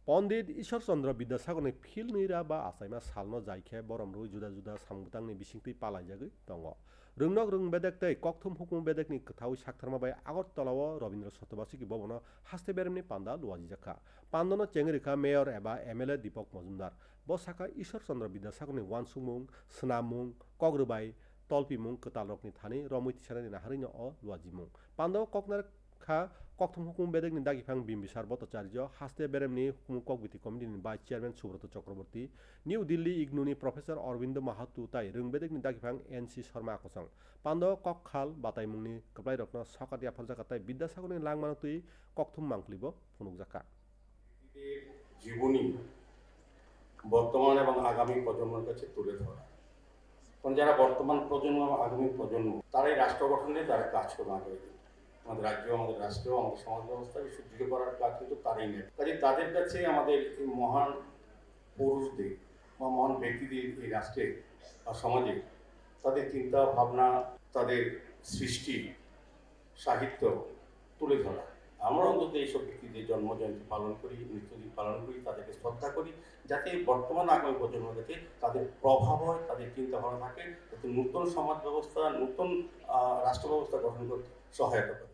पण्डित ईश्वरचन्द्र विद्यासागरनि फिल्डनिरा बा आसाइमा सालनो जायखे बरमरु जुदा जुदा सामबुतांनि बिसिंतै पालायजागै दङ रोंनक रोंबेदेक तै ककथुम हुकुम बेदेकनि खोथाव साखथारमा बाय आगरतलाव रवीन्द्र सतबासिकी भवन हास्ते बेरेमनि पान्दा लुवाजी जाखा पान्दनो चेंगरिखा मेयर एबा एमएलए दीपक मजुमदार बसाखा ईश्वरचन्द्र विद्यासागरनि वानसुमुं सोनामुं कग्रबाय तल्पिमुं कतालरकनि थानि रमैतिसारनि नाहारिनो अ लुवाजीमुं पान्दो ककनार खा ककथुम हुकुम बेदेकनि दागिफां बिम्बिसार भट्टाचार्य हास्ते बेरेमनि हुकुम ककबिति कमिटिनि भाइस चेयरमैन सुब्रत चक्रवर्ती निउ दिल्ली इग्नुनि प्रोफेसर अरविंद माहातु ताई रोंबेदेकनि दागिफां एनसी शर्मा आकसं पान्द ककखाल बाताइमुंनि कप्लाइ रत्न सकाति आफाजाकाताई विद्यासागरनि लांमानतुई ककथुम मांकलिबो फुनुकजाका জীবনী বর্তমান এবং আগামী প্রজন্মের কাছে তুলে ধরা কারণ যারা বর্তমান প্রজন্ম এবং আগামী প্রজন্ম তারাই রাষ্ট্র গঠনে তারা কাজ করবে আগামী আমাদের রাজ্য আমাদের রাষ্ট্র আমাদের সমাজ ব্যবস্থাকে সুদৃঢ় করার কাজ কিন্তু তারাই নেবে কাজে তাদের কাছে আমাদের এই মহান পুরুষদের বা মহান ব্যক্তিদের এই রাষ্ট্রে বা সমাজে তাদের চিন্তা ভাবনা তাদের সৃষ্টি সাহিত্য তুলে ধরা আমরা অন্তত এইসব ব্যক্তিদের জন্মজয়ন্তী পালন করি মৃত্যুদিন পালন করি তাদেরকে শ্রদ্ধা করি যাতে বর্তমান আগামী প্রজন্মের কাছে তাদের প্রভাব হয় তাদের চিন্তাভাবনা থাকে যাতে নতুন সমাজ ব্যবস্থা নতুন রাষ্ট্র ব্যবস্থা গঠন করতে সহায়তা করে।